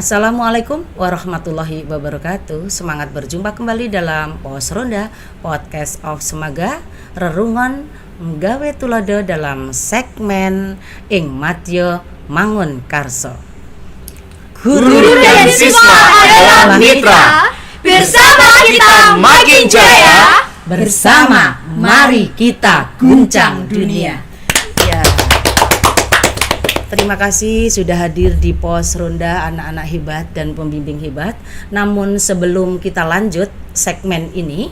Assalamualaikum warahmatullahi wabarakatuh. Semangat berjumpa kembali dalam Pos Ronda Podcast of Semaga Rerungon nggawe tulodo dalam segmen ing madya mangun karso. Guru dan siswa adalah mitra. Bersama kita makin jaya. Bersama mari kita guncang dunia. Ya. Terima kasih sudah hadir di Pos Ronda anak-anak hebat dan pembimbing hebat. Namun sebelum kita lanjut segmen ini,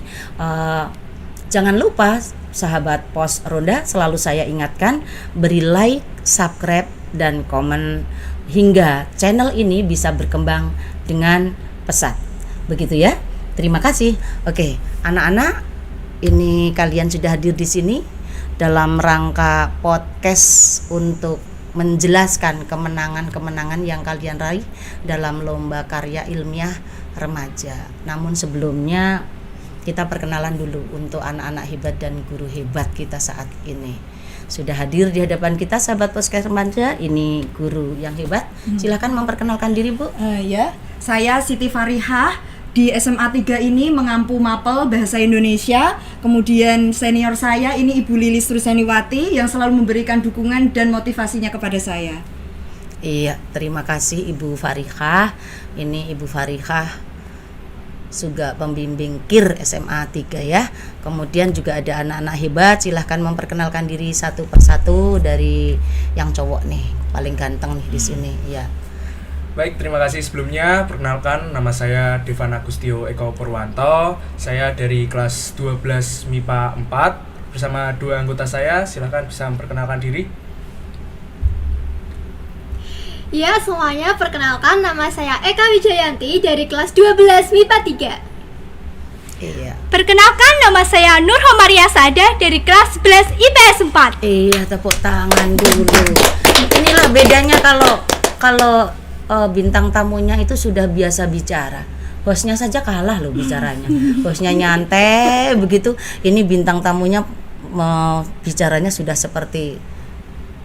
jangan lupa sahabat Pos Ronda, selalu saya ingatkan beri like, subscribe dan komen hingga channel ini bisa berkembang dengan pesat. Begitu ya. Terima kasih. Oke, anak-anak, ini kalian sudah hadir di sini dalam rangka podcast untuk menjelaskan kemenangan-kemenangan yang kalian raih dalam lomba karya ilmiah remaja. Namun sebelumnya kita perkenalan dulu untuk anak-anak hebat dan guru hebat kita saat ini. Sudah hadir di hadapan kita sahabat podcast remaja, ini guru yang hebat. Silakan memperkenalkan diri, Bu. Ya, saya Siti Farihah. Di SMA 3 ini mengampu mapel bahasa Indonesia. Kemudian senior saya ini Ibu Lilis Ruseniwati yang selalu memberikan dukungan dan motivasinya kepada saya. Iya, terima kasih Ibu Farihah. Ini Ibu Farihah juga pembimbing KIR SMA 3 ya. Kemudian juga ada anak-anak hebat. Silahkan memperkenalkan diri satu persatu dari yang cowok nih, paling ganteng nih di sini ya. Baik, terima kasih sebelumnya. Perkenalkan, nama saya Devan Agustio Eko Purwanto. Saya dari kelas 12 MIPA 4 bersama dua anggota saya. Silahkan bisa memperkenalkan diri. Ya, semuanya perkenalkan, nama saya Eka Wijayanti dari kelas 12 MIPA 3. Iya. Perkenalkan, nama saya Nur Homaria Sada dari kelas 11 IPS 4. Iya, tepuk tangan dulu. Inilah bedanya kalau bintang tamunya itu sudah biasa bicara. Hostnya saja kalah loh bicaranya. Hostnya nyantai begitu. Ini bintang tamunya bicaranya sudah seperti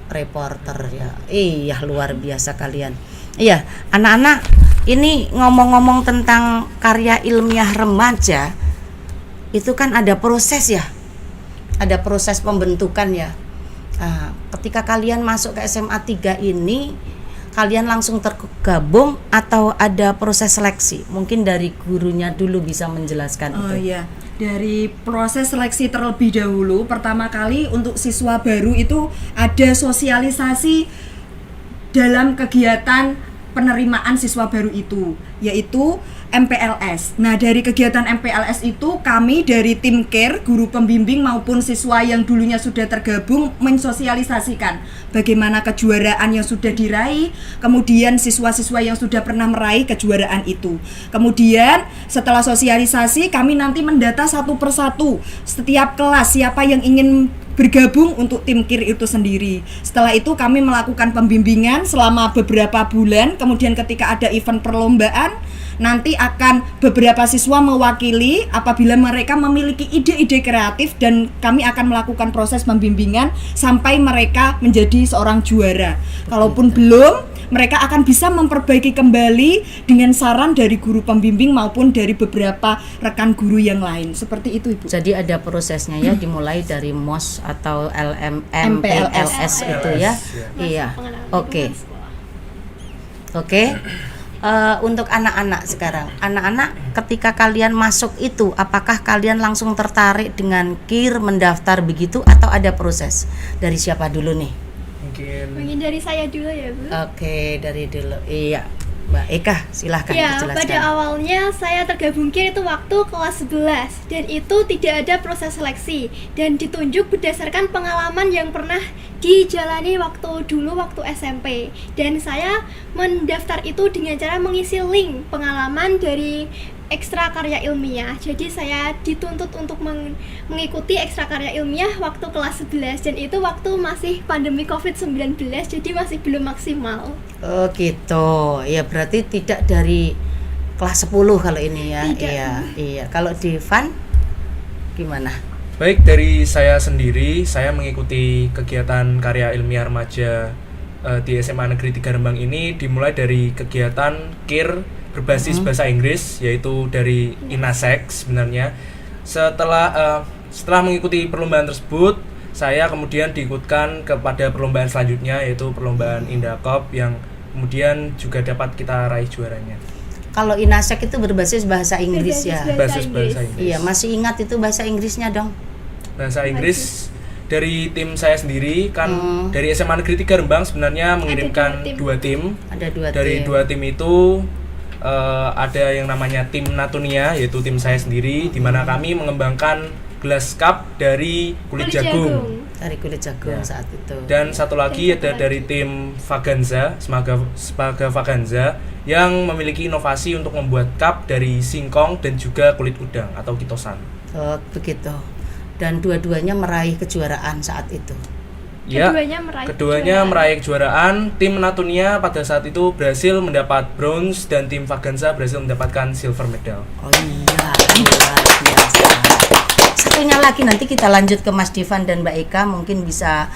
reporter ya. Iya, luar biasa kalian. Iya, anak-anak, ini ngomong-ngomong tentang karya ilmiah remaja, itu kan ada proses ya. Ada proses pembentukan ya. Nah, ketika kalian masuk ke SMA 3 ini, kalian langsung tergabung atau ada proses seleksi? Mungkin dari gurunya dulu bisa menjelaskan itu. Iya, dari proses seleksi terlebih dahulu. Pertama kali untuk siswa baru itu ada sosialisasi dalam kegiatan penerimaan siswa baru itu, yaitu MPLS. Nah, dari kegiatan MPLS itu kami dari tim KIR, guru pembimbing maupun siswa yang dulunya sudah tergabung mensosialisasikan bagaimana kejuaraan yang sudah diraih, kemudian siswa-siswa yang sudah pernah meraih kejuaraan itu. Kemudian setelah sosialisasi kami nanti mendata satu persatu setiap kelas siapa yang ingin bergabung untuk tim KIR itu sendiri. Setelah itu kami melakukan pembimbingan selama beberapa bulan. Kemudian ketika ada event perlombaan, nanti akan beberapa siswa mewakili apabila mereka memiliki ide-ide kreatif, dan kami akan melakukan proses pembimbingan sampai mereka menjadi seorang juara. Kalaupun belum, mereka akan bisa memperbaiki kembali dengan saran dari guru pembimbing maupun dari beberapa rekan guru yang lain. Seperti itu, Ibu. Jadi ada prosesnya ya, dimulai dari MOS atau MPLS itu ya. Iya. Oke. Untuk anak-anak sekarang, anak-anak ketika kalian masuk itu, apakah kalian langsung tertarik dengan KIR, mendaftar begitu, atau ada proses? Dari siapa dulu nih? Mungkin dari saya dulu ya, Bu. Oke, dari dulu. Iya, Mbak Eka, silahkan Ya, dijelaskan. pada awalnya saya tergabung KIR itu waktu kelas 11, dan itu tidak ada proses seleksi dan ditunjuk berdasarkan pengalaman yang pernah dijalani waktu SMP. Dan saya mendaftar itu dengan cara mengisi link pengalaman dari ekstra karya ilmiah. Jadi saya dituntut untuk mengikuti ekstra karya ilmiah waktu kelas 11, dan itu waktu masih pandemi COVID-19, jadi masih belum maksimal. Oh gitu. Ya berarti tidak dari kelas 10 kalau ini ya. Tidak. Iya. Kalau di Van gimana? Baik, dari saya sendiri, saya mengikuti kegiatan karya ilmiah remaja di SMA Negeri 3 Rembang ini dimulai dari kegiatan KIR berbasis bahasa Inggris, yaitu dari INASEC sebenarnya. Setelah mengikuti perlombaan tersebut, saya kemudian diikutkan kepada perlombaan selanjutnya, yaitu perlombaan Indakop yang kemudian juga dapat kita raih juaranya. Kalau INASEC itu berbasis bahasa Inggris ya. Basis bahasa Inggris. Iya, masih ingat itu bahasa Inggrisnya dong? Bahasa Inggris dari tim saya sendiri kan, dari SMA Negeri 3 Rembang sebenarnya mengirimkan dua tim. Ada dua Dari tim. dua tim itu ada yang namanya tim Natunia, yaitu tim saya sendiri, di mana kami mengembangkan glass cup dari kulit jagung. Dari kulit jagung Ya. saat itu. Dan satu lagi ada dari tim Vaganza, Smaga Vaganza, yang memiliki inovasi untuk membuat cup dari singkong dan juga kulit udang atau kitosan. Oh, begitu. Dan dua-duanya meraih kejuaraan saat itu. Ya, Keduanya keduanya meraih kejuaraan. Tim Natunia pada saat itu berhasil mendapat bronze dan tim Vaganza berhasil mendapatkan silver medal. Oh iya, luar biasa. Satunya lagi nanti kita lanjut ke Mas Divan dan Mbak Eka, mungkin bisa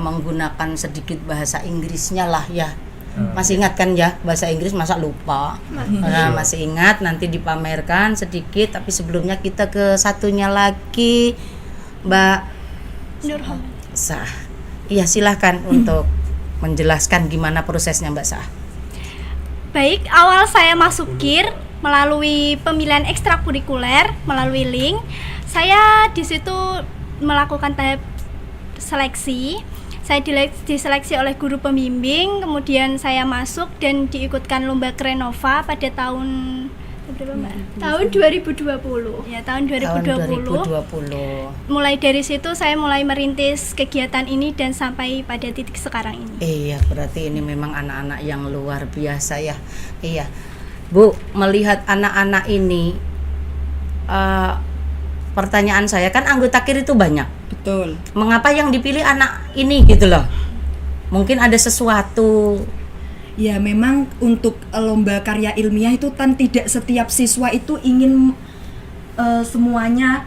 menggunakan sedikit bahasa Inggrisnya lah ya. Masih ingat kan ya bahasa Inggris, masa lupa? Nah, masih ingat, nanti dipamerkan sedikit. Tapi sebelumnya kita ke satunya lagi, Mbak Nurham. Sah. Iya, silahkan untuk menjelaskan gimana prosesnya Mbak Sah. Baik, awal saya masuk KIR melalui pemilihan ekstrakurikuler melalui link. Saya di situ melakukan tahap seleksi. Saya diseleksi oleh guru pembimbing, kemudian saya masuk dan diikutkan lomba Krenova pada tahun berapa, Mbak? Tahun 2020. Ya, tahun Tahun 2020. 2020. Mulai dari situ saya mulai merintis kegiatan ini dan sampai pada titik sekarang ini. Iya, berarti ini memang anak-anak yang luar biasa ya. Iya, Bu, melihat anak-anak ini, pertanyaan saya kan anggota KIR itu banyak. Betul. Mengapa yang dipilih anak ini gitu loh? Mungkin ada sesuatu. Ya memang untuk lomba karya ilmiah itu kan tidak setiap siswa itu ingin semuanya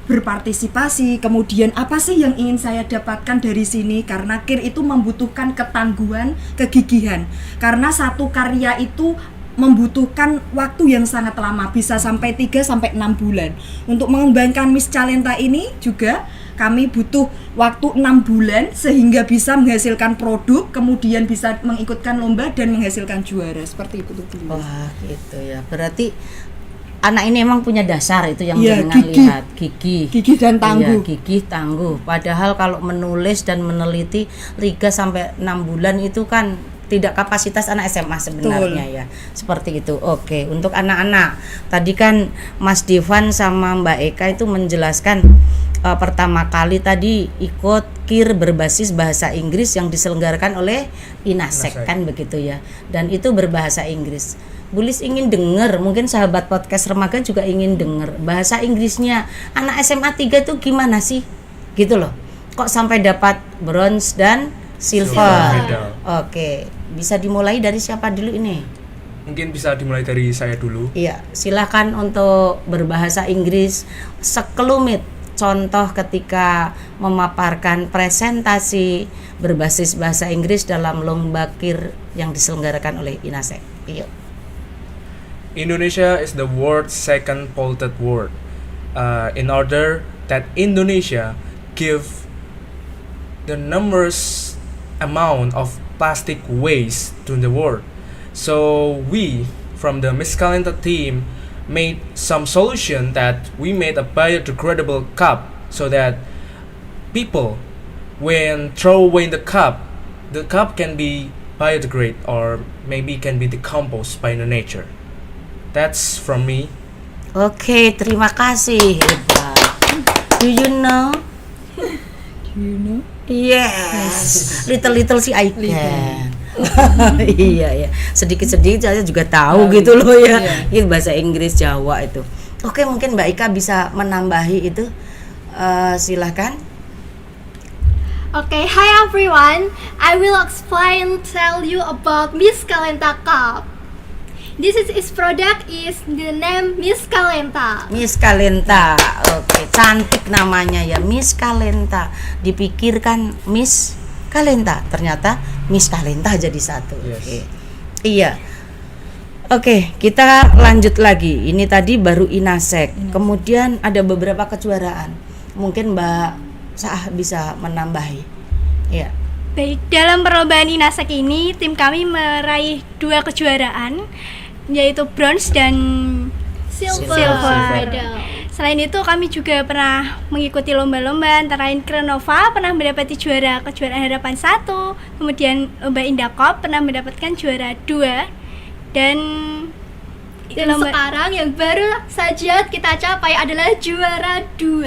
berpartisipasi. Kemudian apa sih yang ingin saya dapatkan dari sini? Karena KIR itu membutuhkan ketangguhan, kegigihan. Karena satu karya itu membutuhkan waktu yang sangat lama, bisa sampai 3 sampai 6 bulan. Untuk mengembangkan Miss Calenta ini juga kami butuh waktu 6 bulan sehingga bisa menghasilkan produk, kemudian bisa mengikutkan lomba dan menghasilkan juara. Seperti itu tuh. Wah, gitu ya. Berarti anak ini emang punya dasar itu yang Iya, jenengan gigih. lihat, gigih. Gigih dan tangguh. Iya, gigih, tangguh. Padahal kalau menulis dan meneliti 3 sampai 6 bulan itu kan tidak kapasitas anak SMA sebenarnya. Betul. Ya. Seperti itu. Oke, untuk anak-anak. Tadi kan Mas Divan sama Mbak Eka itu menjelaskan pertama kali tadi ikut KIR berbasis bahasa Inggris yang diselenggarakan oleh INASEC kan begitu ya. Dan itu berbahasa Inggris. Bulis ingin dengar, mungkin sahabat podcast remaga juga ingin dengar bahasa Inggrisnya anak SMA 3 itu gimana sih? Gitu loh. Kok sampai dapat bronze dan silver? medal. Oke, bisa dimulai dari siapa dulu ini? Mungkin bisa dimulai dari saya dulu. Iya, silakan untuk berbahasa Inggris sekelumit contoh ketika memaparkan presentasi berbasis bahasa Inggris dalam lomba KIR yang diselenggarakan oleh INASEC. Yuk. Indonesia is the world's second polluted world. In order that Indonesia give the numerous amount of plastic waste to the world. So we from the Miss Calenta team made some solution that we made a biodegradable cup so that people when throw away the cup can be biodegrade or maybe can be decomposed by the nature. That's from me. Oke, terima kasih. Hebat. Do you know? Yes. Little si I can. Iya ya. Sedikit-sedikit saya juga tahu gitu loh ya. Itu bahasa Inggris Jawa itu. Oke, mungkin Mbak Ika bisa menambahi itu. Silakan. Okay, hi everyone. I will tell you about Miss Calenta Cup. This is its product is the name Miss Calenta. Miss Calenta. Oke, cantik namanya ya, Miss Calenta. Dipikirkan Miss Kalenta. Ternyata Miss Kalenta jadi satu. Yes. Oke. Iya. Oke, kita lanjut lagi. Ini tadi baru Inasek. Kemudian ada beberapa kejuaraan. Mungkin Mbak Saah bisa menambahi. Iya. Baik, dalam perlombaan Inasek ini tim kami meraih 2 kejuaraan, yaitu bronze dan Silver medal. Selain itu kami juga pernah mengikuti lomba-lomba antara lain Krenova pernah mendapati juara kejuaraan harapan 1, kemudian lomba Indakop pernah mendapatkan juara 2 dan Sekarang yang baru saja kita capai adalah juara 2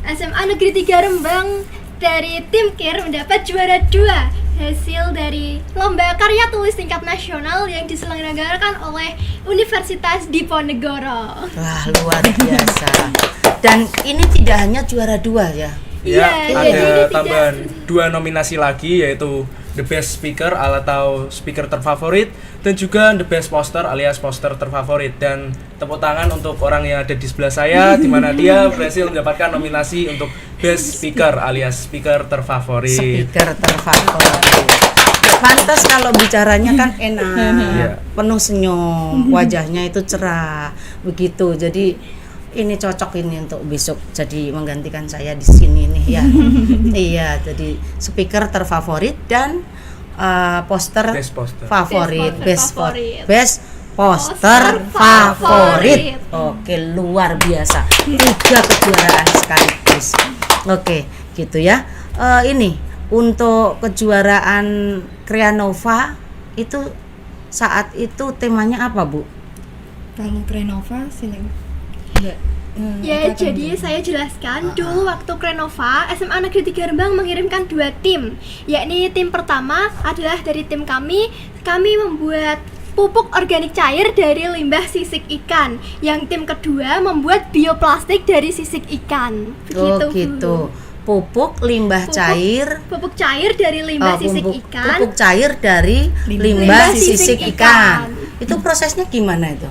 SMA Negeri 3 Rembang dari tim KIR mendapat juara 2 hasil dari lomba karya tulis tingkat nasional yang diselenggarakan oleh Universitas Diponegoro. Wah, luar biasa. Dan ini tidak hanya juara 2 ya. Ya, Iya, jadi ada tidak- tambahan 2 nominasi lagi, yaitu The Best Speaker atau speaker terfavorit, dan juga The Best Poster alias poster terfavorit. Dan tepuk tangan untuk orang yang ada di sebelah saya, di mana dia berhasil mendapatkan nominasi untuk Best Speaker alias speaker terfavorit. Speaker terfavorit. Pantas kalau bicaranya kan enak, Iya. penuh senyum, wajahnya itu cerah, begitu. Jadi ini cocok ini untuk besok jadi menggantikan saya di sini nih ya. Iya, jadi speaker terfavorit dan poster Best poster. favorit, Best poster favorit. best poster Poster favorit. favorit. Oke, luar biasa. 3 kejuaraan sekaligus. Oke, gitu ya. Ini untuk kejuaraan Kreanova itu saat itu temanya apa, Bu? Kalau Krenova silakan. Ya, jadi saya jelaskan dulu waktu Krenova SMA Negeri 3 Rembang mengirimkan 2 tim. Yakni tim pertama adalah dari tim kami membuat pupuk organik cair dari limbah sisik ikan. Yang tim kedua membuat bioplastik dari sisik ikan. Begitu, Oh, Bu. gitu. Pupuk limbah cair. Pupuk cair dari limbah sisik ikan. Pupuk cair dari limbah sisik ikan. Itu prosesnya gimana itu?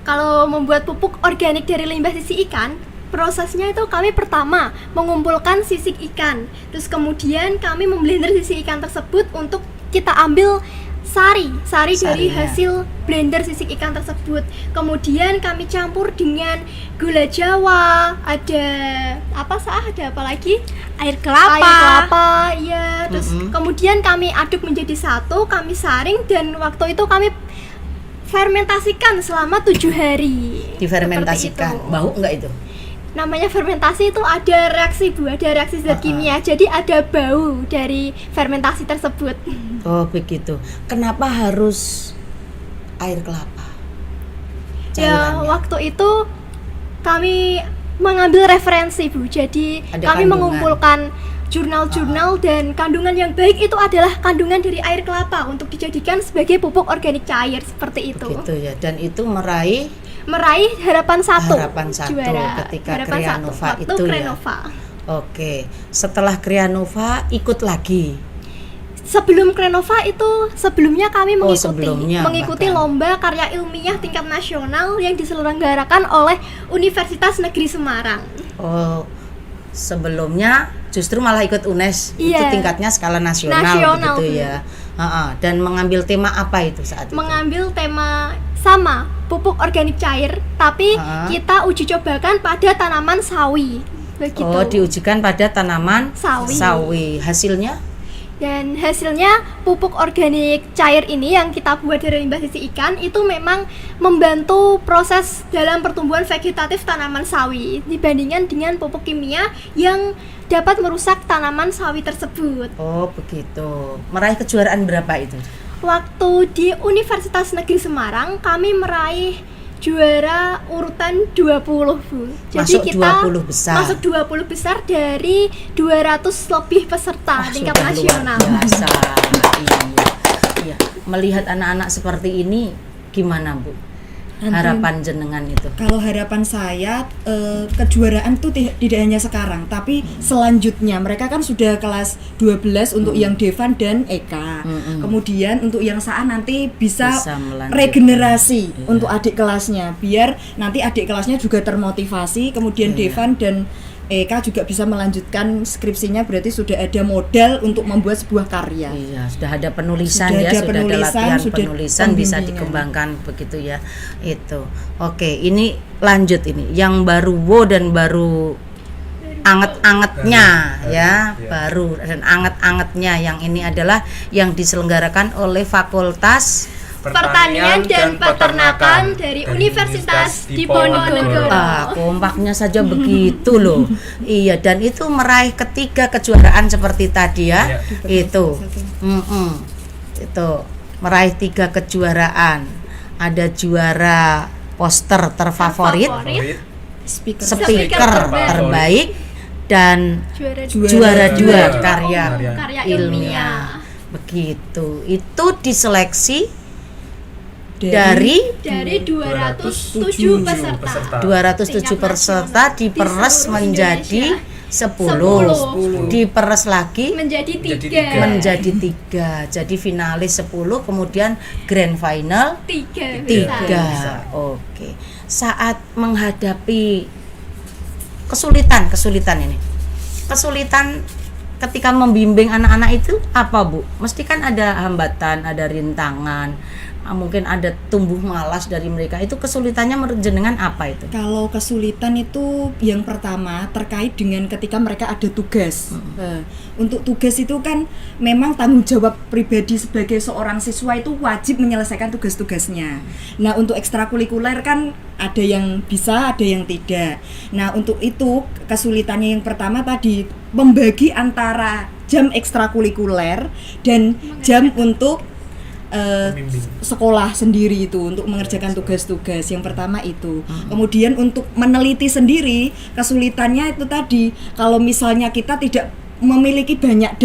Kalau membuat pupuk organik dari limbah sisik ikan, prosesnya itu kami pertama mengumpulkan sisik ikan. Terus kemudian kami memblender sisik ikan tersebut untuk kita ambil sari dari Sarinya. hasil blender sisik ikan tersebut. Kemudian kami campur dengan gula Jawa, ada apa lagi? air kelapa. Air kelapa, ya. Terus Mm-mm. kemudian kami aduk menjadi satu, kami saring dan waktu itu kami fermentasikan selama 7 hari. Difermentasikan. Seperti itu. Bau enggak itu? Namanya fermentasi itu ada reaksi, Bu, ada reaksi zat kimia. Jadi ada bau dari fermentasi tersebut. Oh, begitu. Kenapa harus air kelapa? Ya, Cairannya. waktu itu kami mengambil referensi, Bu. Jadi Ada kami kandungan. mengumpulkan jurnal-jurnal dan kandungan yang baik itu adalah kandungan dari air kelapa untuk dijadikan sebagai pupuk organik cair seperti itu. Begitu ya. Dan itu meraih Meraih harapan 1. Harapan 1 ketika Harapan 1 Kreanova waktu itu ya. Krenova. Oke. Setelah Kreanova ikut lagi. Sebelum Krenova itu sebelumnya kami Oh, mengikuti sebelumnya bahkan. lomba karya ilmiah tingkat nasional yang diselenggarakan oleh Universitas Negeri Semarang. Oh, sebelumnya justru malah ikut UNES. Itu Iya. tingkatnya skala nasional, Nasional, begitu Bu. ya. Dan mengambil tema apa itu saat itu? Mengambil tema sama, pupuk organik cair, tapi Ha-ha. kita uji cobakan pada tanaman sawi. Begitu. Oh, diujikan pada tanaman Sawi. Hasilnya? Dan hasilnya pupuk organik cair ini yang kita buat dari limbah sisik ikan itu memang membantu proses dalam pertumbuhan vegetatif tanaman sawi dibandingkan dengan pupuk kimia yang dapat merusak tanaman sawi tersebut. Oh, begitu. Meraih kejuaraan berapa itu? Waktu di Universitas Negeri Semarang kami meraih juara urutan 20, Bu. Masuk 20 besar. Masuk 20 besar dari 200 lebih peserta Wah, tingkat sudah nasional. luar biasa. Iya. Iya. Melihat anak-anak seperti ini gimana, Bu? Harapan jenengan itu. Kalau harapan saya kejuaraan tuh tidak hanya sekarang, tapi selanjutnya mereka kan sudah kelas 12 untuk yang Devan dan Eka. Kemudian untuk yang Saah nanti bisa melanjutkan. regenerasi Iya. untuk adik kelasnya, biar nanti adik kelasnya juga termotivasi. Kemudian Iya. Devan dan Eka juga bisa melanjutkan skripsinya, berarti sudah ada modal untuk membuat sebuah karya. Iya, sudah ada penulisan Sudah ya, ada sudah penulisan, ada latihan sudah penulisan bisa pembimbingan. dikembangkan begitu ya. Itu. Oke, ini lanjut ini. Yang baru dan baru anget-angetnya Baru, ya, iya. baru dan anget-angetnya yang ini adalah yang diselenggarakan oleh Fakultas Pertanian dan Peternakan dari Universitas Diponegoro. Kompaknya saja begitu loh. Iya, dan itu meraih ketiga kejuaraan seperti tadi ya. Iya. Itu. Itu meraih 3 kejuaraan. Ada juara poster terfavorit, Terfavorit. Speaker. speaker terbaik. terbaik, dan Juara juara 2 dua. karya Karya ilmiah. Begitu. Itu diseleksi dari 207 peserta. 207 peserta diperes Di seluruh menjadi Indonesia. 10, diperes lagi Menjadi tiga. 3. menjadi 3. Jadi finalis 10, kemudian grand final 3. 3. Oke. Saat menghadapi kesulitan ini. Kesulitan ketika membimbing anak-anak itu apa, Bu? Mesti kan ada hambatan, ada rintangan. Mungkin ada tumbuh malas dari mereka. Itu kesulitannya menurut jenengan apa itu? Kalau kesulitan itu yang pertama terkait dengan ketika mereka ada tugas. Untuk tugas itu kan memang tanggung jawab pribadi sebagai seorang siswa itu wajib menyelesaikan tugas-tugasnya. Nah, untuk ekstrakurikuler kan ada yang bisa, ada yang tidak. Nah, untuk itu kesulitannya yang pertama tadi membagi antara jam ekstrakurikuler dan jam untuk Pembimbing. sekolah sendiri itu untuk mengerjakan tugas-tugas. Yang pertama itu. Kemudian untuk meneliti sendiri kesulitannya itu tadi, kalau misalnya kita tidak memiliki banyak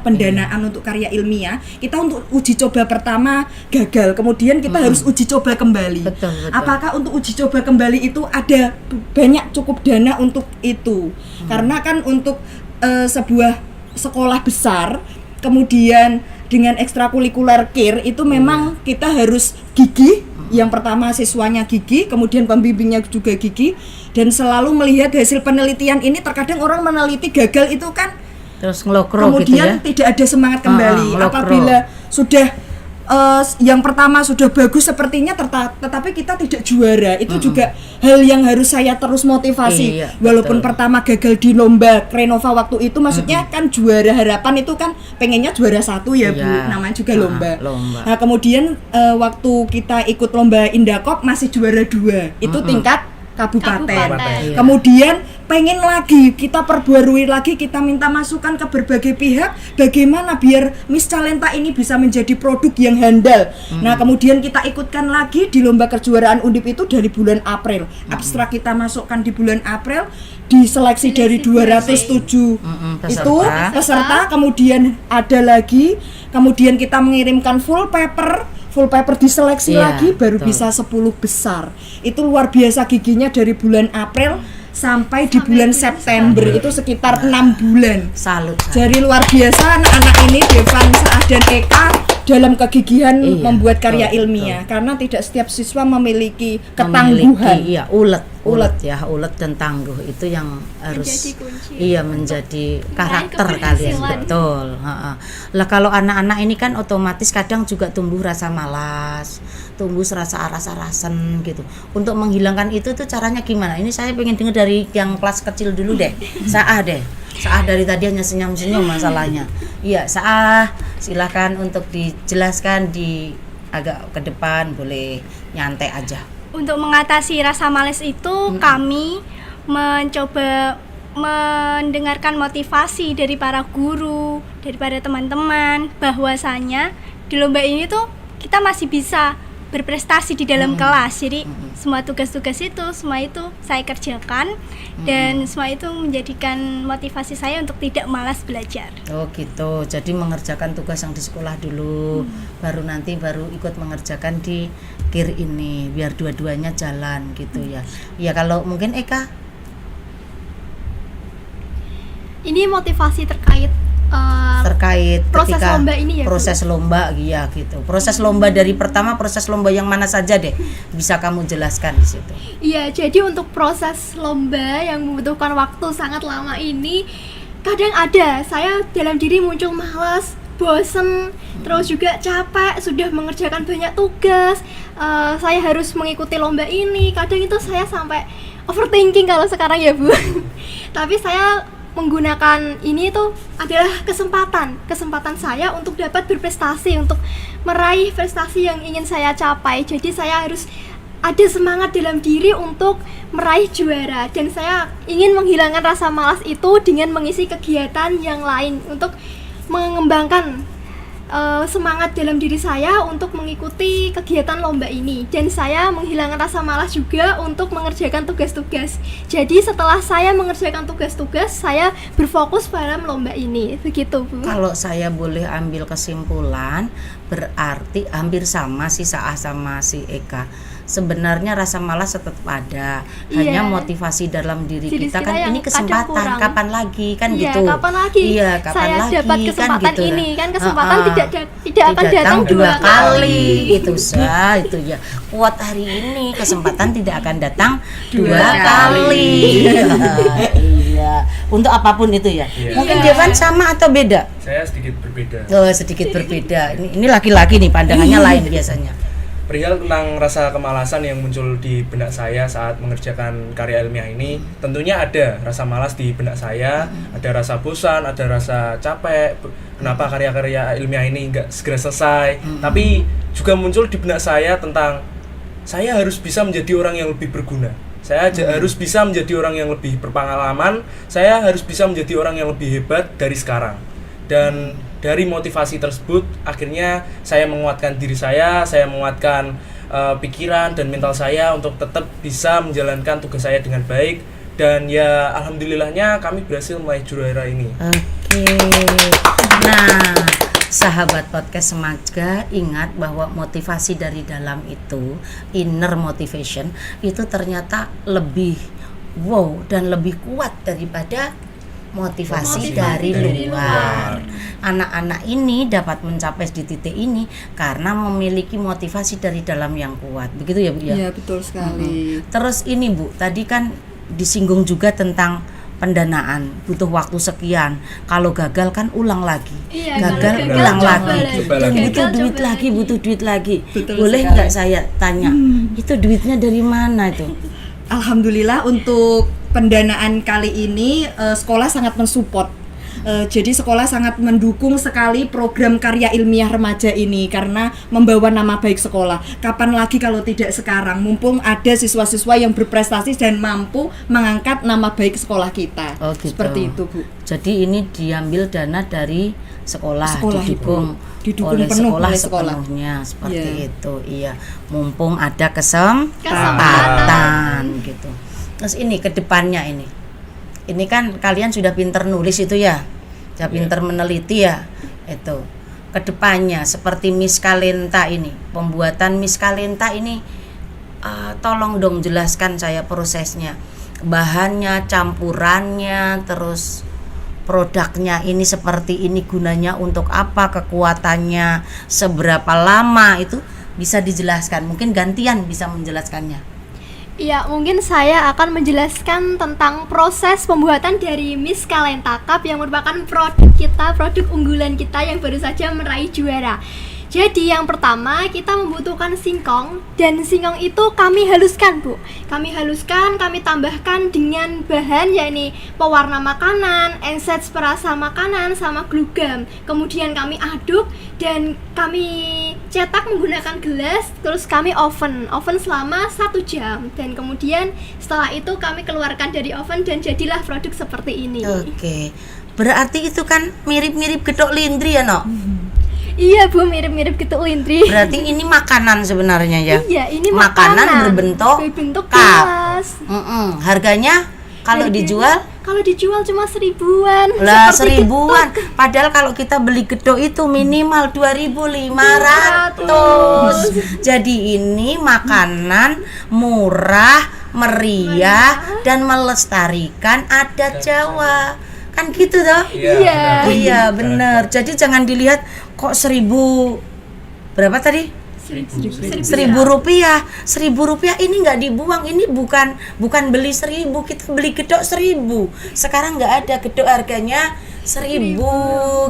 pendanaan untuk karya ilmiah, kita untuk uji coba pertama gagal, kemudian kita harus uji coba kembali. Betul. Apakah untuk uji coba kembali itu ada banyak cukup dana untuk itu? Karena kan untuk sebuah sekolah besar, kemudian dengan ekstrakurikuler KIR itu memang kita harus gigih. Yang pertama siswanya gigih, kemudian pembimbingnya juga gigih, dan selalu melihat hasil penelitian ini. Terkadang orang meneliti gagal itu kan Terus ngelokro gitu kemudian ya. tidak ada semangat kembali. ngelokro. Apabila sudah yang pertama sudah bagus sepertinya, tetapi kita tidak juara, itu juga hal yang harus saya terus motivasi. Iya, Walaupun betul. pertama gagal di lomba Krenova waktu itu, maksudnya kan juara harapan itu kan pengennya juara 1 ya, Bu, Iya. namanya juga lomba. Lomba. Nah, kemudian waktu kita ikut lomba Indakop masih juara 2, itu tingkat kabupaten. Kabupaten. Iya. Kemudian pengen lagi, kita perbarui lagi, kita minta masukan ke berbagai pihak bagaimana biar Miss Talenta ini bisa menjadi produk yang handal. Nah, kemudian kita ikutkan lagi di lomba kejuaraan Undip itu dari bulan April. Abstrak kita masukkan di bulan April, diseleksi dari 207 itu peserta, kemudian ada lagi, kemudian kita mengirimkan full paper diseleksi Iya, lagi, baru betul. bisa 10 besar. Itu luar biasa giginya dari bulan April sampai di bulan September, itu sekitar 6 bulan. Salut. Jadi luar biasa anak-anak ini, Devan, Saah, dan Eka dalam kegigihan Iya, membuat karya betul, ilmiah, karena tidak setiap siswa memiliki ketangguhan. Memiliki, iya, ulet dan tangguh itu yang harus Menjadi kunci. iya menjadi karakter kalian, keberhasilan. betul. Lah kalau anak-anak ini kan otomatis kadang juga tumbuh rasa malas, tumbuh rasa aras-arasan gitu. Untuk menghilangkan itu tuh caranya gimana? Ini saya pengen dengar dari yang kelas kecil dulu deh. Saah dari tadi hanya senyum-senyum masalahnya. Iya, Saah, silakan untuk dijelaskan di agak ke depan, boleh nyantai aja. Untuk mengatasi rasa malas itu kami mencoba mendengarkan motivasi dari para guru, daripada teman-teman, bahwasanya di lomba ini tuh kita masih bisa berprestasi di dalam kelas. Jadi semua tugas-tugas itu, semua itu saya kerjakan, dan semua itu menjadikan motivasi saya untuk tidak malas belajar. Oh gitu, jadi mengerjakan tugas yang di sekolah dulu, baru ikut mengerjakan di KIR ini, biar dua-duanya jalan gitu ya. Ya kalau mungkin Eka. Ini motivasi terkait terkait proses ketika lomba ini ya, Bu? proses lomba ya gitu. Proses lomba dari pertama, proses lomba yang mana saja deh, bisa kamu jelaskan di situ. Iya, jadi untuk proses lomba yang membutuhkan waktu sangat lama ini, kadang ada saya dalam diri muncul malas, bosen, terus juga capek, sudah mengerjakan banyak tugas, saya harus mengikuti lomba ini. Kadang itu saya sampai overthinking kalau sekarang ya, Bu. Tapi saya menggunakan ini itu adalah kesempatan saya untuk dapat berprestasi, untuk meraih prestasi yang ingin saya capai. Jadi saya harus ada semangat dalam diri untuk meraih juara, dan saya ingin menghilangkan rasa malas itu dengan mengisi kegiatan yang lain untuk mengembangkan semangat dalam diri saya untuk mengikuti kegiatan lomba ini, dan saya menghilangkan rasa malas juga untuk mengerjakan tugas-tugas. Jadi setelah saya mengerjakan tugas-tugas, saya berfokus pada lomba ini. Begitu, Bu. Kalau saya boleh ambil kesimpulan, berarti hampir sama si Saah sama si Eka. Sebenarnya rasa malas tetap ada, hanya Iya. motivasi dalam diri Diri kita kita kan yang ini kadang kesempatan, kurang. kapan lagi kan Iya, gitu. kapan lagi Iya, kapan saya lagi dapat kan kesempatan gitu. ini, kan kesempatan tidak akan Tidak datang dua kali. Itu itu ya. Kuat hari ini, kesempatan tidak akan datang dua Dua kali. Iya. Untuk apapun itu ya. Iya. Mungkin Iya. Devan sama atau beda? Saya sedikit berbeda. Oh, sedikit berbeda. Ini laki-laki nih, pandangannya lain biasanya. Perihal tentang rasa kemalasan yang muncul di benak saya saat mengerjakan karya ilmiah ini, tentunya ada rasa malas di benak saya, ada rasa bosan, ada rasa capek, kenapa karya-karya ilmiah ini nggak segera selesai. Tapi juga muncul di benak saya tentang saya harus bisa menjadi orang yang lebih berguna. Saya harus bisa menjadi orang yang lebih berpengalaman, saya harus bisa menjadi orang yang lebih hebat dari sekarang. Dan dari motivasi tersebut akhirnya saya menguatkan diri saya menguatkan pikiran dan mental saya untuk tetap bisa menjalankan tugas saya dengan baik, dan ya alhamdulillahnya kami berhasil meraih juara ini. Oke. Nah, sahabat podcast Semangga, ingat bahwa motivasi dari dalam itu, inner motivation, itu ternyata lebih wow dan lebih kuat daripada motivasi dari luar. Anak-anak ini dapat mencapai di titik ini karena memiliki motivasi dari dalam yang kuat. Begitu ya, Bu ya? Iya, betul sekali. Terus ini, Bu, tadi kan disinggung juga tentang pendanaan, butuh waktu sekian. Kalau gagal kan ulang lagi. Iya, gagal kalau gagal ulang coba lagi. lagi. Coba Dan lagi. butuh Gagal duit coba lagi, lagi. butuh duit lagi. Betul Boleh sekali. nggak saya tanya? Itu duitnya dari mana itu? Alhamdulillah untuk pendanaan kali ini sekolah sangat mensupport. Jadi sekolah sangat mendukung sekali program karya ilmiah remaja ini karena membawa nama baik sekolah. Kapan lagi kalau tidak sekarang, mumpung ada siswa-siswa yang berprestasi dan mampu mengangkat nama baik sekolah kita. Oh, gitu. Seperti itu, Bu. Jadi ini diambil dana dari sekolah, Sekolah, didukung, Ibu. Didukung oleh penuh sekolah oleh sekolah. sepenuhnya seperti Iya. itu. Iya, mumpung ada kesempatan gitu. Terus ini kedepannya ini kan kalian sudah pinter nulis itu ya, sudah pinter meneliti ya itu. Kedepannya seperti Miss Kalenta ini, pembuatan Miss Kalenta ini, tolong dong jelaskan saya prosesnya, bahannya, campurannya, terus produknya ini seperti ini, gunanya untuk apa, kekuatannya seberapa lama, itu bisa dijelaskan. Mungkin gantian bisa menjelaskannya. Iya, mungkin saya akan menjelaskan tentang proses pembuatan dari Miss Kalenta Cup yang merupakan produk kita, produk unggulan kita yang baru saja meraih juara. Jadi yang pertama kita membutuhkan singkong, dan singkong itu kami haluskan, Bu. Kami haluskan, kami tambahkan dengan bahan yakni pewarna makanan, ensets perasa makanan, sama glue gum. Kemudian kami aduk dan kami cetak menggunakan gelas, terus kami oven selama 1 jam, dan kemudian setelah itu kami keluarkan dari oven dan jadilah produk seperti ini. Oke, berarti itu kan mirip-mirip getuk lindri ya, no? Iya, Bu, mirip-mirip getuk lindri. Berarti ini makanan sebenarnya ya? Iya, ini makanan berbentuk cup. gelas. Harganya kalau Harganya dijual? Kalau dijual cuma 1.000-an. Lah, Seperti 1.000-an. Padahal kalau kita beli gedok itu minimal 2.500. Jadi ini makanan murah, meriah, dan melestarikan adat Jawa. Kan gitu toh? Iya. Iya benar. Jadi jangan dilihat kok 1.000 berapa tadi? 1.000 rupiah. 1.000 rupiah ini nggak dibuang. Ini bukan beli 1.000, kita beli gedok 1.000. Sekarang nggak ada gedok harganya 1.000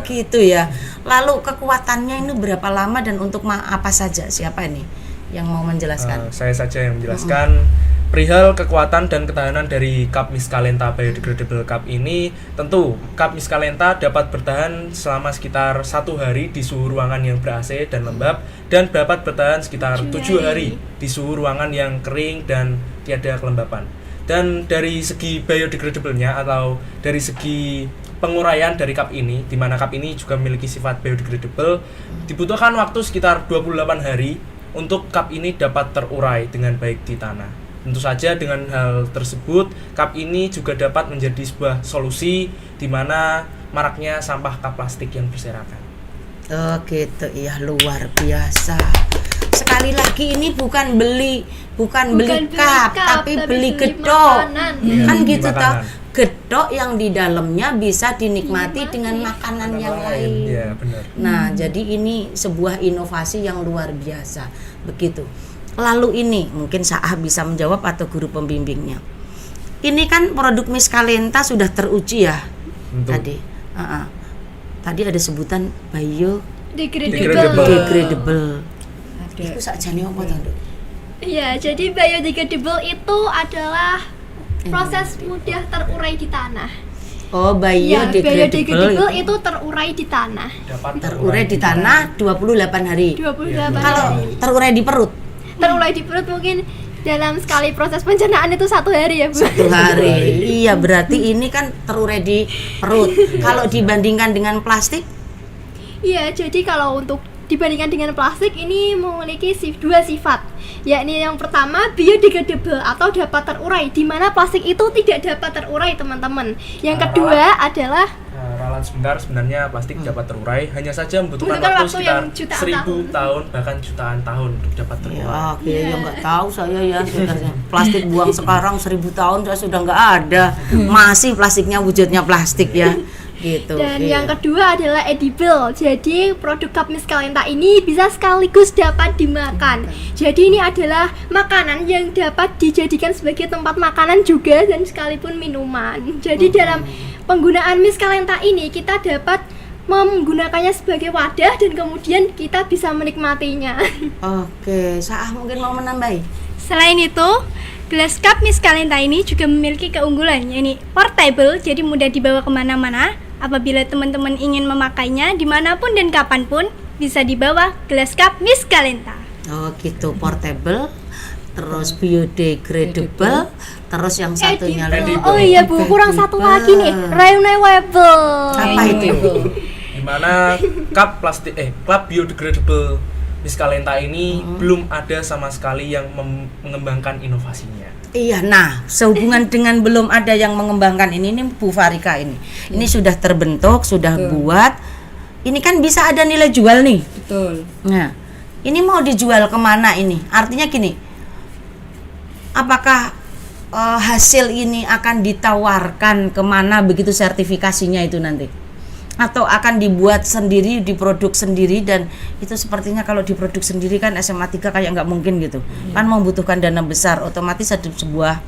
gitu ya. Lalu kekuatannya ini berapa lama dan untuk apa saja? Siapa ini yang mau menjelaskan? Saya saja yang menjelaskan. Perihal kekuatan dan ketahanan dari cup Miscalenta biodegradable cup ini, tentu cup Miscalenta dapat bertahan selama sekitar 1 hari di suhu ruangan yang ber-AC dan lembab, dan dapat bertahan sekitar 7 hari di suhu ruangan yang kering dan tiada kelembapan. Dan dari segi biodegradable-nya atau dari segi penguraian dari cup ini, di mana cup ini juga memiliki sifat biodegradable, dibutuhkan waktu sekitar 28 hari untuk cup ini dapat terurai dengan baik di tanah. Tentu saja dengan hal tersebut, cup ini juga dapat menjadi sebuah solusi di mana maraknya sampah cup plastik yang berserakan. Oh gitu, iya luar biasa. Sekali lagi ini bukan beli cup, tapi beli gedok. makanan. Kan gitu toh. Makanan. Gedok yang di dalamnya bisa dinikmati dengan makanan yang lain. Ya, benar. Nah, jadi ini sebuah inovasi yang luar biasa. Begitu. Lalu ini mungkin Saah bisa menjawab atau guru pembimbingnya. Ini kan produk Miscalenta sudah teruji ya. Tentu. Tadi ada sebutan Degradable. Itu sakjane apa to, Nduk? Iya, jadi biodegradable itu adalah proses mudah terurai di tanah. Oh, Ya, biodegradable itu terurai di tanah. Dapat terurai di tanah 28 hari. 28 Kalau hari. terurai di perut Terurai di perut mungkin dalam sekali proses pencernaan itu 1 hari ya, Bu. 1 hari. Iya, berarti ini kan terurai di perut. Kalau dibandingkan dengan plastik, Iya, jadi kalau untuk dibandingkan dengan plastik ini memiliki 2 sifat, yakni yang pertama biodegradable atau dapat terurai, di mana plastik itu tidak dapat terurai, teman-teman. Yang kedua adalah Ralan sebenarnya plastik dapat terurai, hanya saja membutuhkan Membutuhkan waktu waktu sekitar yang jutaan 1.000 tahun bahkan jutaan tahun untuk dapat terurai. ya kayaknya nggak tahu saya ya. Plastik buang sekarang 1.000 tahun saya sudah nggak ada. Masih plastiknya wujudnya plastik ya. Gitu. Dan iya. yang kedua adalah edible. Jadi produk cup Miscalenta ini bisa sekaligus dapat dimakan. Jadi ini adalah makanan yang dapat dijadikan sebagai tempat makanan juga dan sekalipun minuman. Jadi dalam penggunaan Miscalenta ini kita dapat menggunakannya sebagai wadah dan kemudian kita bisa menikmatinya. Oke, Saah mungkin mau menambahi. Selain itu, gelas cup Miscalenta ini juga memiliki keunggulan, yakni portable, jadi mudah dibawa kemana-mana. Apabila teman-teman ingin memakainya dimanapun dan kapanpun, bisa dibawa gelas cup Miscalenta. Oh gitu, portable, terus biodegradable, terus yang satunya lagi. Edible. Oh iya, Bu, kurang satu lagi nih, renewable. Apa itu? Dimana cup biodegradable Miscalenta ini belum ada sama sekali yang mengembangkan inovasinya. Iya, nah sehubungan dengan belum ada yang mengembangkan ini Bu Farika ini sudah terbentuk, sudah buat. Ini kan bisa ada nilai jual nih. Betul. Nah, ini mau dijual kemana ini? Artinya gini, apakah hasil ini akan ditawarkan kemana begitu sertifikasinya itu nanti? Atau akan dibuat sendiri, diproduk sendiri, dan itu sepertinya kalau diproduk sendiri kan SMA 3 kayak nggak mungkin gitu. Kan membutuhkan dana besar, otomatis ada sebuah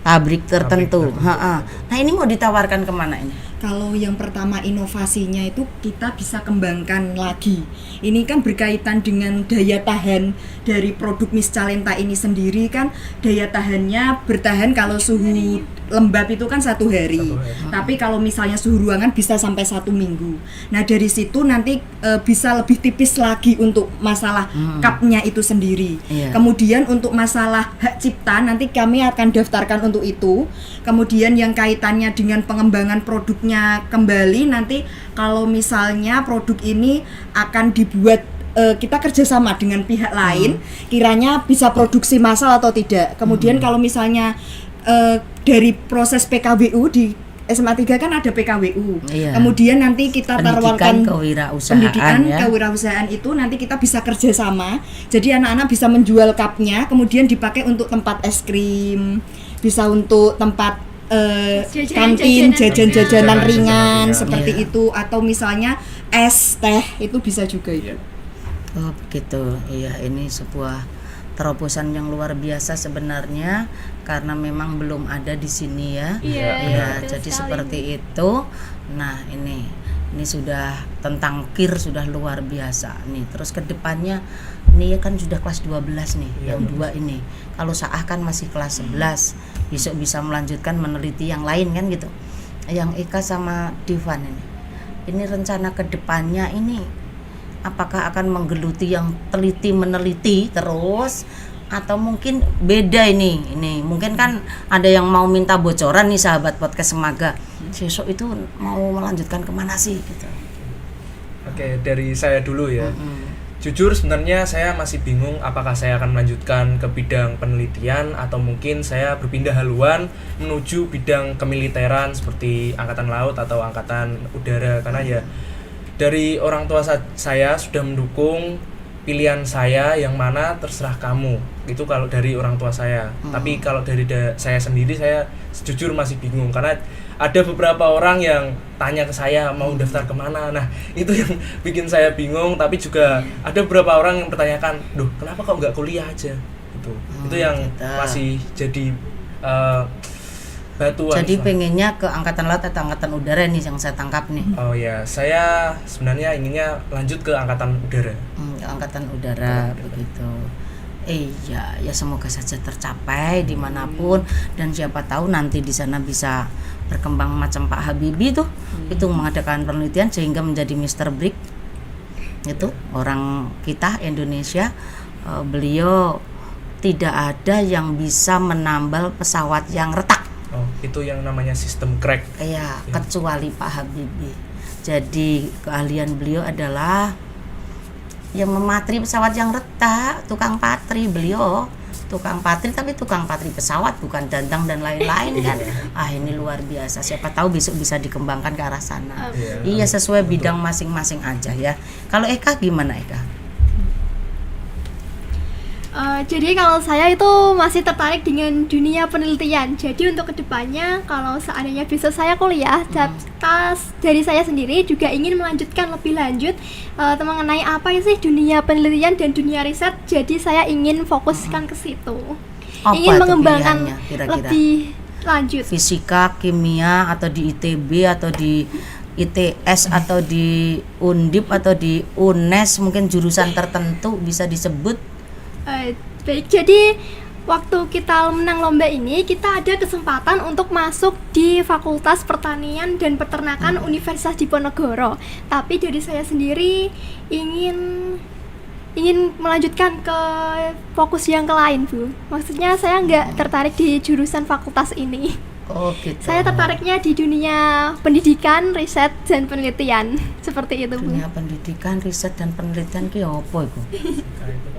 pabrik tertentu. Nah ini mau ditawarkan kemana ini? Kalau yang pertama inovasinya itu kita bisa kembangkan lagi. Ini kan berkaitan dengan daya tahan dari produk Miscalenta ini sendiri kan, daya tahannya bertahan kalau suhu lembab itu kan 1 hari. Tapi kalau misalnya suhu ruangan bisa sampai 1 minggu. Nah dari situ nanti bisa lebih tipis lagi untuk masalah cupnya itu sendiri. Iya. Kemudian untuk masalah hak cipta nanti kami akan daftarkan untuk itu. Kemudian yang kaitannya dengan pengembangan produknya kembali nanti kalau misalnya produk ini akan dibuat kita kerjasama dengan pihak lain, kiranya bisa produksi massal atau tidak. Kemudian kalau misalnya dari proses PKWU di SMA 3 kan ada PKWU. Iya. Kemudian nanti kita tawarkan pendidikan ya. kewirausahaan itu nanti kita bisa kerjasama. Jadi anak-anak bisa menjual cupnya, kemudian dipakai untuk tempat es krim, bisa untuk tempat kantin jajan-jajanan Jajan-jajanan ringan ringan. seperti Iya. itu, atau misalnya es teh itu bisa juga itu. Oh begitu, iya ini sebuah terobosan yang luar biasa sebenarnya karena memang belum ada di sini ya. Iya, Iya, betul jadi sekali. seperti itu. Nah ini sudah tentang KIR sudah luar biasa nih. Terus kedepannya ini kan sudah kelas 12 nih, Iya, yang dua ini. Kalau Saah kan masih kelas 11, besok bisa melanjutkan meneliti yang lain kan gitu. Yang Eka sama Divan ini rencana kedepannya ini apakah akan menggeluti yang teliti meneliti terus atau mungkin beda ini mungkin kan ada yang mau minta bocoran nih sahabat podcast Semaga besok itu mau melanjutkan kemana sih gitu. Oke, dari saya dulu ya. Jujur sebenarnya saya masih bingung apakah saya akan melanjutkan ke bidang penelitian atau mungkin saya berpindah haluan menuju bidang kemiliteran seperti angkatan laut atau angkatan udara, karena ya dari orang tua saya sudah mendukung pilihan saya yang mana terserah kamu, itu kalau dari orang tua saya. Tapi kalau dari saya sendiri, saya jujur masih bingung karena ada beberapa orang yang tanya ke saya mau daftar kemana. Nah itu yang bikin saya bingung. Tapi juga ada beberapa orang yang bertanyakan, duh kenapa kok nggak kuliah aja gitu. Itu yang gitu. masih jadi batuan. Jadi lah. pengennya ke angkatan laut atau angkatan udara nih yang saya tangkap nih. Oh ya, saya sebenarnya inginnya lanjut ke angkatan udara. Ke angkatan udara begitu. Iya, ya semoga saja tercapai dimanapun dan siapa tahu nanti di sana bisa berkembang macam Pak Habibie tuh, itu mengadakan penelitian sehingga menjadi Mr. Brick. Itu orang kita Indonesia, beliau tidak ada yang bisa menambal pesawat yang retak. Oh, itu yang namanya sistem crack. Iya, kecuali Pak Habibie. Jadi keahlian beliau adalah yang mematri pesawat yang retak, tukang patri beliau. Tukang patri, tapi tukang patri pesawat, bukan dandang dan lain-lain kan. Ini luar biasa. Siapa tahu besok bisa dikembangkan ke arah sana. Iya, sesuai bidang masing-masing aja ya. Kalau Eka gimana Eka? Jadi kalau saya itu masih tertarik dengan dunia penelitian. Jadi untuk kedepannya kalau seandainya besok saya kuliah, dari saya sendiri juga ingin melanjutkan lebih lanjut mengenai apa sih dunia penelitian dan dunia riset. Jadi saya ingin fokuskan ke situ. Apa Ingin itu mengembangkan pilihannya kira-kira? lebih lanjut. Fisika, kimia, atau di ITB atau di ITS atau di Undip atau di UNES, mungkin jurusan tertentu bisa disebut. Baik, jadi waktu kita menang lomba ini kita ada kesempatan untuk masuk di Fakultas Pertanian dan Peternakan Universitas Diponegoro. Tapi dari saya sendiri ingin melanjutkan ke fokus yang ke lain, Bu. Maksudnya saya nggak tertarik di jurusan fakultas ini. Oh gitu. Saya tertariknya di dunia pendidikan, riset, dan penelitian. Seperti itu, Bu. Dunia pendidikan, riset dan penelitian ki apa itu?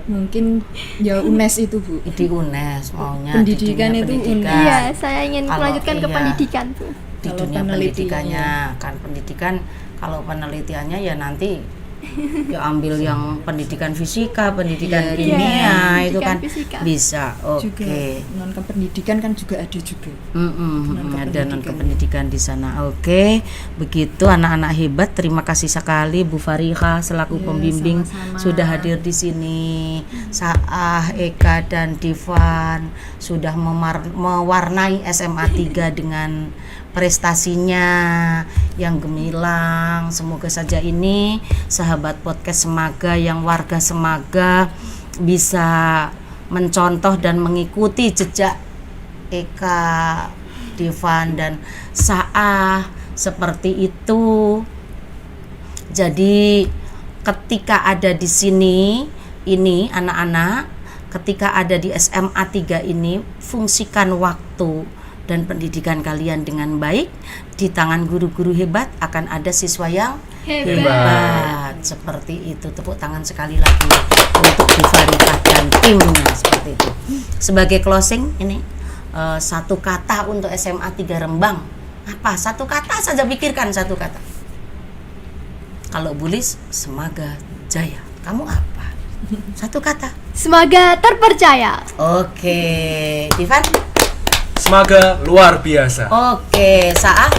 Mungkin ya UNES itu, Bu. Di UNES maunya Pendidikan di dunia itu pendidikan. Iya, saya ingin Kalau melanjutkan ke iya. pendidikan, Bu. Di Kalau dunia penelitiannya. pendidikannya kan pendidikan, kalau penelitiannya ya nanti ya ambil yang pendidikan fisika, pendidikan Iya, kimia iya, itu kan pendidikan fisika. bisa. Juga Oke. non kependidikan kan juga ada juga. Ada non kependidikan di sana. Oke, begitu anak-anak hebat. Terima kasih sekali Bu Fariha selaku Ya, pembimbing sama-sama. sudah hadir di sini. Saah, Eka dan Divan sudah mewarnai SMA 3 dengan prestasinya yang gemilang. Semoga saja ini sahabat podcast Semaga yang warga Semaga bisa mencontoh dan mengikuti jejak Eka, Divan dan Saah seperti itu. Jadi ketika ada di sini ini anak-anak, ketika ada di SMA 3 ini, fungsikan waktu dan pendidikan kalian dengan baik. Di tangan guru-guru hebat akan ada siswa yang hebat. Seperti itu. Tepuk tangan sekali lagi untuk Bu Fariha dan timnya seperti itu. Sebagai closing ini satu kata untuk SMA 3 Rembang. Apa? Satu kata saja, pikirkan satu kata. Kalau Bulis, Semaga Jaya. Kamu apa? Satu kata. Semoga terpercaya. Oke, Divan. Semoga luar biasa. Oke, Saah.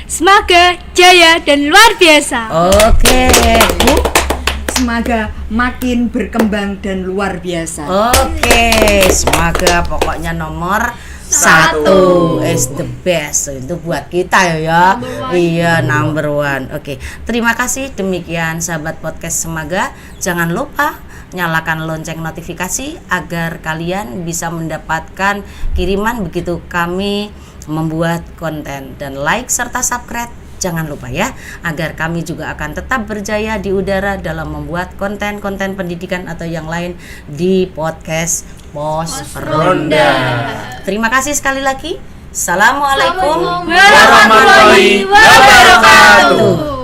Semoga jaya dan luar biasa. Oke, Bu. Semoga makin berkembang dan luar biasa. Oke, semoga pokoknya nomor 1 is the best. Itu buat kita ya. Iya, number one. Oke, terima kasih. Demikian sahabat podcast Semaga. Jangan lupa nyalakan lonceng notifikasi agar kalian bisa mendapatkan kiriman begitu kami membuat konten, dan like serta subscribe jangan lupa ya, agar kami juga akan tetap berjaya di udara dalam membuat konten-konten pendidikan atau yang lain di podcast Pos Ronda. Terima kasih sekali lagi. Assalamualaikum warahmatullahi wabarakatuh.